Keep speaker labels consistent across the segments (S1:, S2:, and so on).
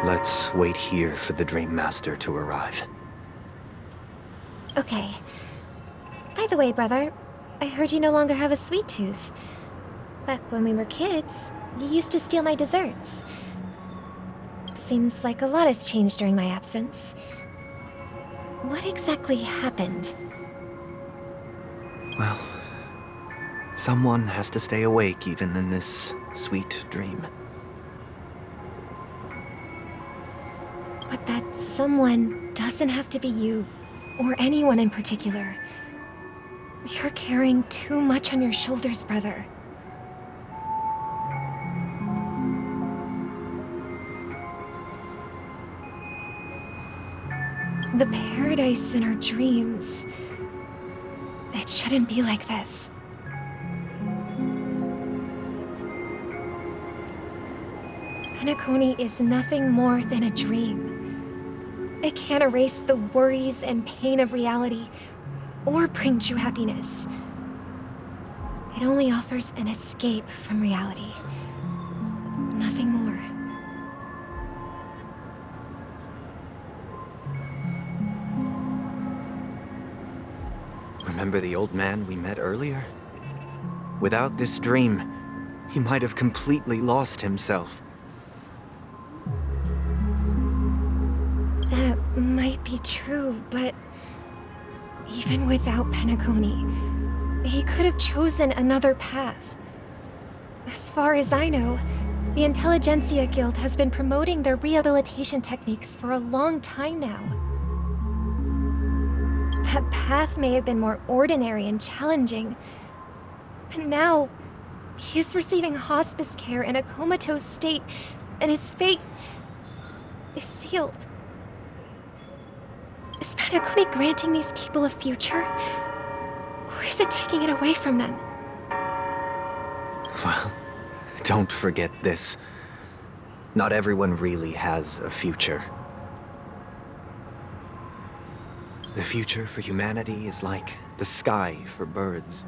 S1: Let's wait here for the Dream Master to arrive.
S2: Okay. By the way, brother, I heard you no longer have a sweet tooth. Back when we were kids, you used to steal my desserts. Seems like a lot has changed during my absence. What exactly happened?
S1: Well, someone has to stay awake even in this sweet dream.
S2: But that someone doesn't have to be you, or anyone in particular. You're carrying too much on your shoulders, brother. The paradise in our dreams... it shouldn't be like this. Penacony is nothing more than a dream. It can't erase the worries and pain of reality, or bring true happiness. It only offers an escape from reality. Nothing more.
S1: Remember the old man we met earlier? Without this dream, he might have completely lost himself.
S2: That might be true, but even without Penacony, he could have chosen another path. As far as I know, the Intelligentsia Guild has been promoting their rehabilitation techniques for a long time now. That path may have been more ordinary and challenging, but now he is receiving hospice care in a comatose state, and his fate is sealed. Is Penacony granting these people a future? Or is it taking it away from them?
S1: Well, don't forget this. Not everyone really has a future. The future for humanity is like the sky for birds.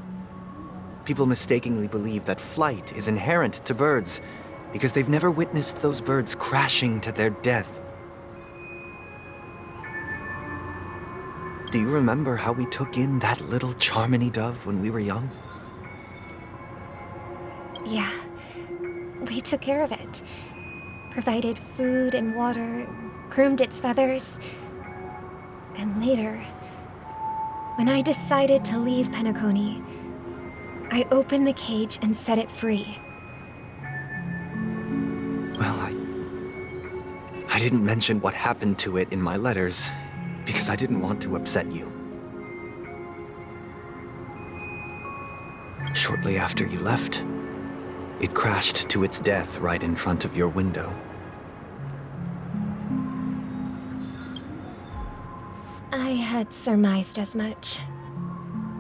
S1: People mistakenly believe that flight is inherent to birds because they've never witnessed those birds crashing to their death. Do you remember how we took in that little Charmony dove when we were young?
S2: Yeah. We took care of it. Provided food and water, groomed its feathers. And later, when I decided to leave Penacony, I opened the cage and set it free.
S1: Well, I didn't mention what happened to it in my letters, because I didn't want to upset you. Shortly after you left, it crashed to its death right in front of your window.
S2: I had surmised as much.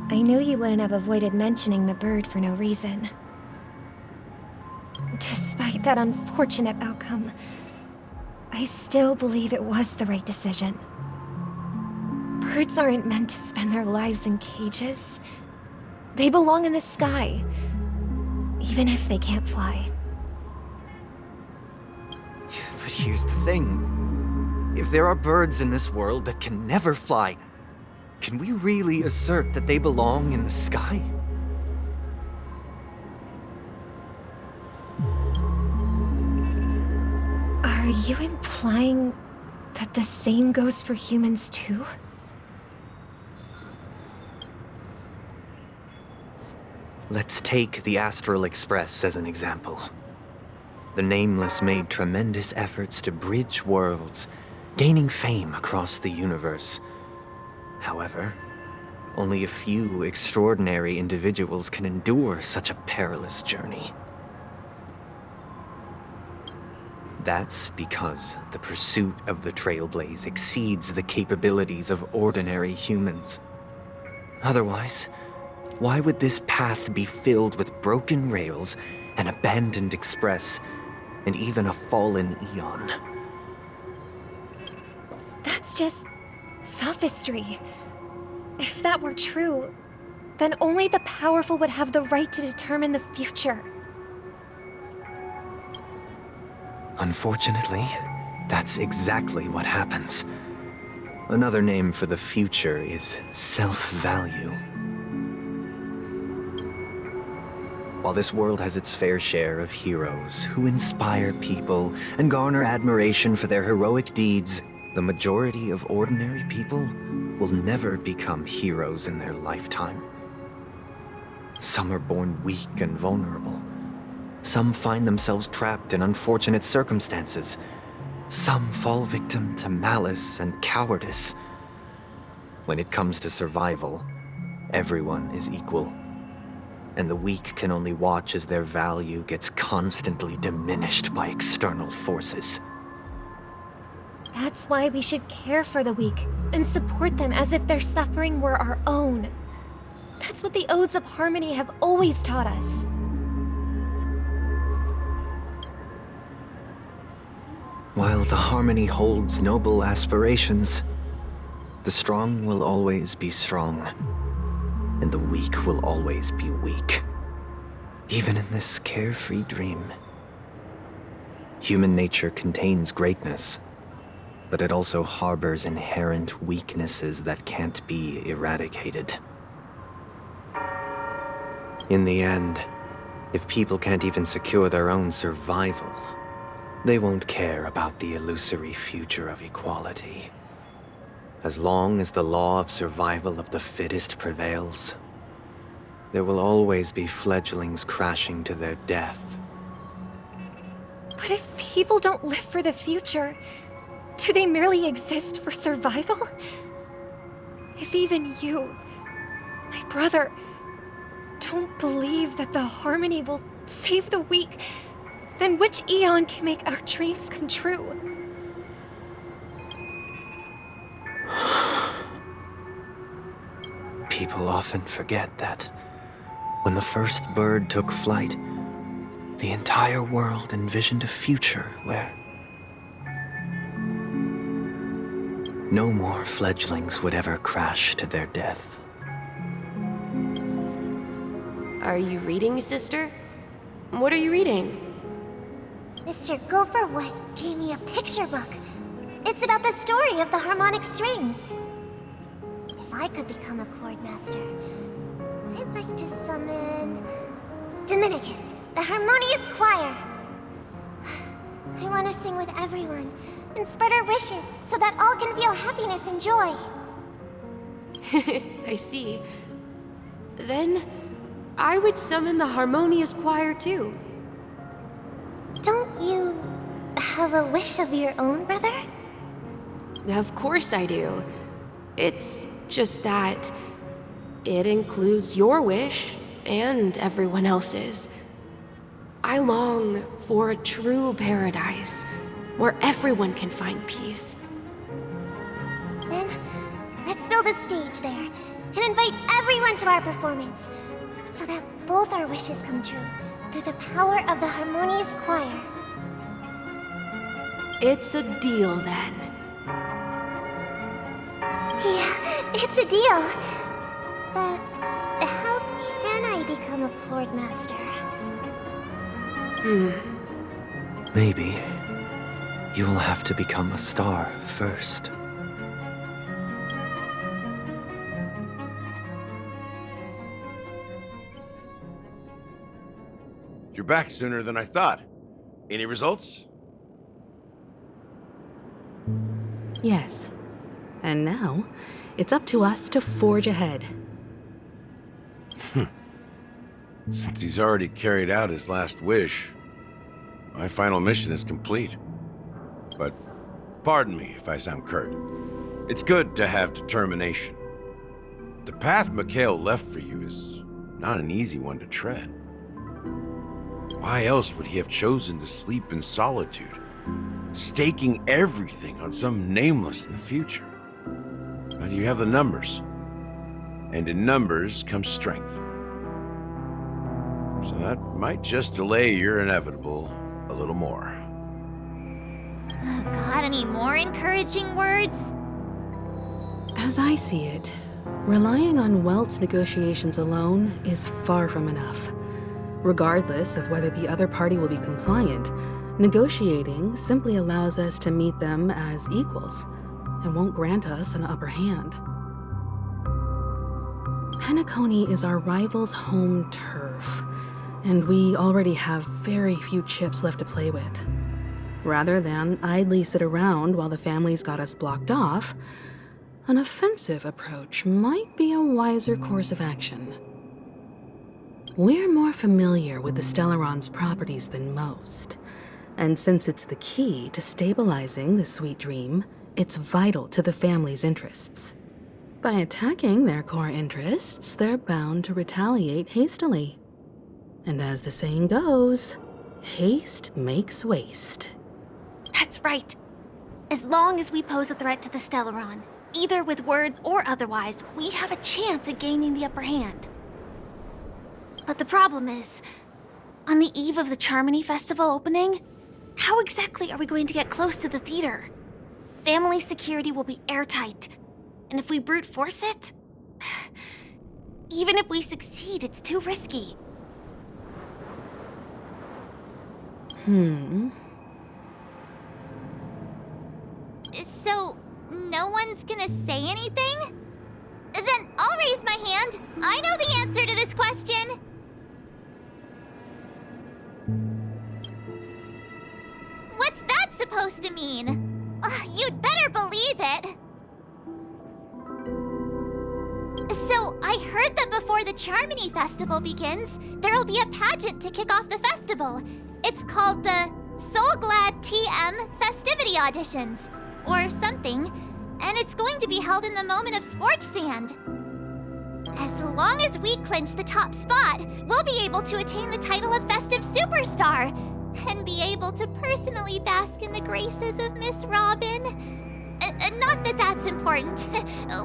S2: I knew you wouldn't have avoided mentioning the bird for no reason. Despite that unfortunate outcome, I still believe it was the right decision. Birds aren't meant to spend their lives in cages. They belong in the sky, even if they can't fly.
S1: But here's the thing. If there are birds in this world that can never fly, can we really assert that they belong in the sky?
S2: Are you implying that the same goes for humans too?
S1: Let's take the Astral Express as an example. The Nameless made tremendous efforts to bridge worlds, gaining fame across the universe. However, only a few extraordinary individuals can endure such a perilous journey. That's because the pursuit of the Trailblaze exceeds the capabilities of ordinary humans. Otherwise, why would this path be filled with broken rails, an abandoned express, and even a fallen Eon?
S2: That's just sophistry. If that were true, then only the powerful would have the right to determine the future.
S1: Unfortunately, That's exactly what happens. Another name for the future is self-value. While this world has its fair share of heroes who inspire people and garner admiration for their heroic deeds, the majority of ordinary people will never become heroes in their lifetime. Some are born weak and vulnerable. Some find themselves trapped in unfortunate circumstances. Some fall victim to malice and cowardice. When it comes to survival, everyone is equal. And the weak can only watch as their value gets constantly diminished by external forces.
S2: That's why we should care for the weak and support them as if their suffering were our own. That's what the Odes of Harmony have always taught us.
S1: While the Harmony holds noble aspirations, the strong will always be strong, and the weak will always be weak, even in this carefree dream. Human nature contains greatness, but it also harbors inherent weaknesses that can't be eradicated. In the end, if people can't even secure their own survival, they won't care about the illusory future of equality. As long as the law of survival of the fittest prevails, there will always be fledglings crashing to their death.
S2: But if people don't live for the future, do they merely exist for survival? If even you, my brother, don't believe that the Harmony will save the weak, then which Eon can make our dreams come true?
S1: People often forget that when the first bird took flight, the entire world envisioned a future where no more fledglings would ever crash to their death.
S3: Are you reading, sister? What are you reading?
S4: Mr. Gopherwood gave me a picture book. It's about the story of the harmonic strings. If I could become a chord master, I'd like to summon Dominicus, the harmonious choir. I want to sing with everyone and spread our wishes so that all can feel happiness and joy.
S3: I see. Then I would summon the harmonious choir too.
S4: Don't you have a wish of your own, brother?
S3: Of course I do. It's just that it includes your wish and everyone else's. I long for a true paradise where everyone can find peace.
S4: Then, let's build a stage there and invite everyone to our performance so that both our wishes come true through the power of the harmonious choir.
S3: It's a deal then.
S4: Yeah, it's a deal. But how can I become a chord master?
S1: Maybe you will have to become a star first.
S5: You're back sooner than I thought. Any results?
S6: Yes. And now, it's up to us to forge ahead.
S5: Since he's already carried out his last wish, my final mission is complete. But pardon me if I sound curt. It's good to have determination. The path Mikhail left for you is not an easy one to tread. Why else would he have chosen to sleep in solitude, staking everything on some nameless in the future? But you have the numbers, and in numbers comes strength. So that might just delay your inevitable a little more.
S4: Got any more encouraging words?
S6: As I see it, relying on Welt's negotiations alone is far from enough. Regardless of whether the other party will be compliant, Negotiating simply allows us to meet them as equals and won't grant us an upper hand. Penacony is our rival's home turf, and we already have very few chips left to play with. Rather than idly sit around while the family's got us blocked off, an offensive approach might be a wiser course of action. We're more familiar with the Stellaron's properties than most, and since it's the key to stabilizing the sweet dream, it's vital to the family's interests. By attacking their core interests, they're bound to retaliate hastily. And as the saying goes, haste makes waste.
S7: That's right. As long as we pose a threat to the Stellaron, either with words or otherwise, we have a chance at gaining the upper hand. But the problem is, on the eve of the Charmony Festival opening, how exactly are we going to get close to the theater? Family security will be airtight, and if we brute force it, even if we succeed, it's too risky.
S4: So, no one's gonna say anything? Then I'll raise my hand. I know the answer to this question. What's that supposed to mean? You'd better believe it. So, I heard that before the Charmony Festival begins, there'll be a pageant to kick off the festival. It's called the Soul Glad TM Festivity Auditions, or something, and it's going to be held in the moment of Scorch Sand. As long as we clinch the top spot, we'll be able to attain the title of Festive Superstar, and be able to personally bask in the graces of Miss Robin. Not that that's important.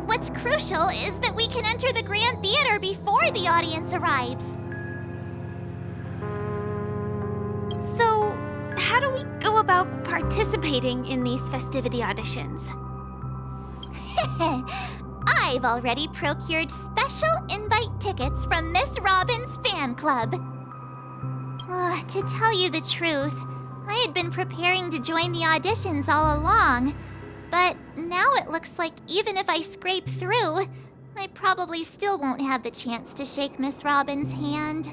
S4: What's crucial is that we can enter the Grand Theater before the audience arrives.
S7: So, how do we go about participating in these festivity auditions?
S4: I've already procured special invite tickets from Miss Robin's fan club. To tell you the truth, I had been preparing to join the auditions all along. But now it looks like even if I scrape through, I probably still won't have the chance to shake Miss Robin's hand.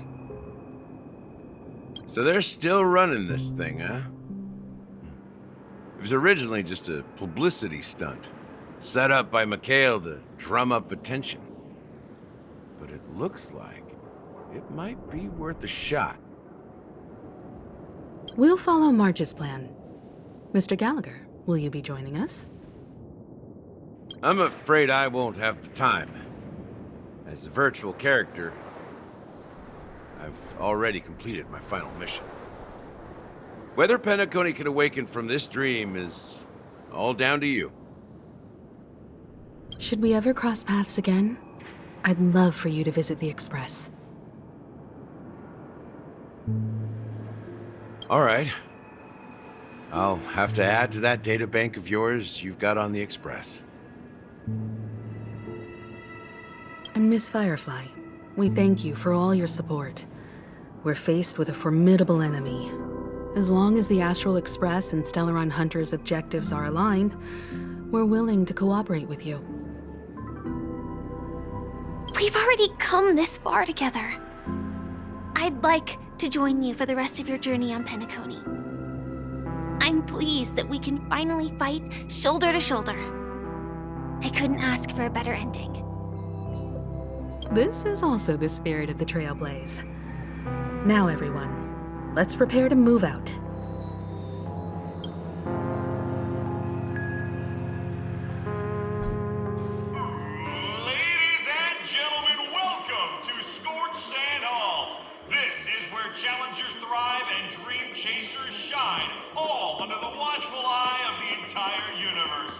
S5: So they're still running this thing, huh? It was originally just a publicity stunt, set up by Mikhail to drum up attention. But it looks like it might be worth a shot.
S6: We'll follow March's plan. Mr. Gallagher, will you be joining us?
S5: I'm afraid I won't have the time. As a virtual character, I've already completed my final mission. Whether Penacony can awaken from this dream is all down to you.
S6: Should we ever cross paths again? I'd love for you to visit the Express.
S5: All right. I'll have to add to that databank of yours you've got on the Express.
S6: And Miss Firefly, we thank you for all your support. We're faced with a formidable enemy. As long as the Astral Express and Stellaron Hunter's objectives are aligned, we're willing to cooperate with you.
S7: We've already come this far together. I'd like to join you for the rest of your journey on Penacony. I'm pleased that we can finally fight shoulder to shoulder. I couldn't ask for a better ending.
S6: This is also the spirit of the Trailblaze. Now, everyone, let's prepare to move out.
S8: Ladies and gentlemen, welcome to Scorch Sand Hall. This is where challengers thrive and dream chasers shine, all under the watchful eye of the entire universe.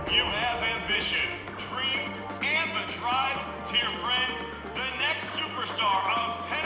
S8: If you have ambition, dream, and the drive, dear friend, the next superstar of Penn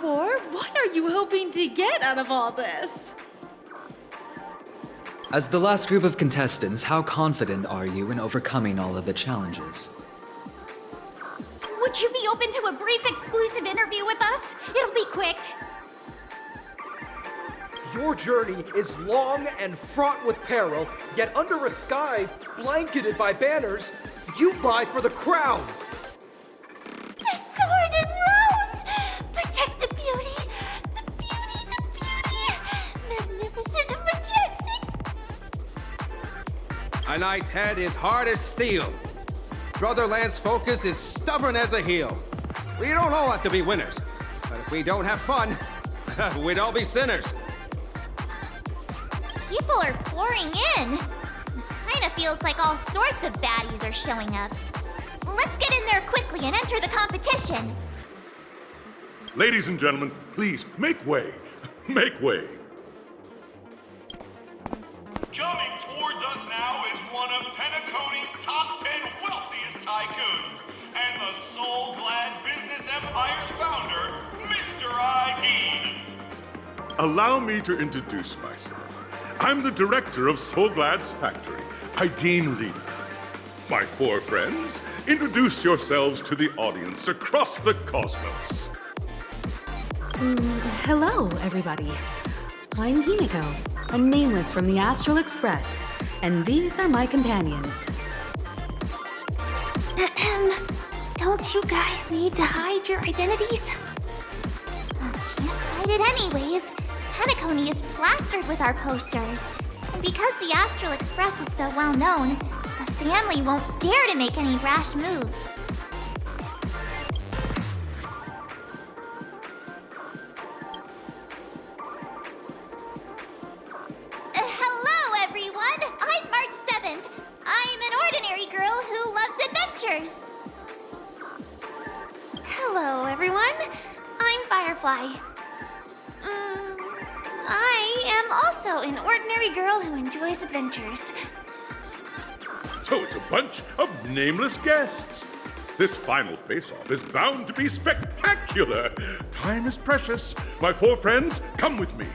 S9: for? What are you hoping to get out of all this?
S10: As the last group of contestants, how confident are you in overcoming all of the challenges?
S7: Would you be open to a brief exclusive interview with us? It'll be quick.
S11: Your journey is long and fraught with peril, yet under a sky blanketed by banners, you vie for the crown.
S4: The sword and rose! Protect the beauty! The beauty, the beauty! Magnificent and majestic!
S12: A knight's head is hard as steel. Brotherland's focus is stubborn as a heel. We don't all have to be winners, but if we don't have fun, we'd all be sinners.
S4: People are pouring in. Kinda feels like all sorts of baddies are showing up. Let's get in there quickly and enter the competition.
S8: Ladies and gentlemen, please make way. Make way. Coming towards us now is one of Penacony's top 10 wealthiest tycoons and the soul-glad business empire's founder, Mr. ID. Allow me to introduce myself. I'm the director of Soulglad's factory, Ideen Reed. My four friends, introduce yourselves to the audience across the cosmos.
S6: Hello, everybody. I'm Himiko, a nameless from the Astral Express, and these are my companions.
S7: Don't you guys need to hide your identities?
S4: Can't hide it anyways. Penacony is plastered with our posters. And because the Astral Express is so well known, the family won't dare to make any rash moves. Hello, everyone! I'm March 7th. I'm an ordinary girl who loves adventures.
S7: Hello, everyone. I'm Firefly. I am also an ordinary girl who enjoys adventures.
S8: So it's a bunch of nameless guests. This final face-off is bound to be spectacular. Time is precious. My four friends, come with me.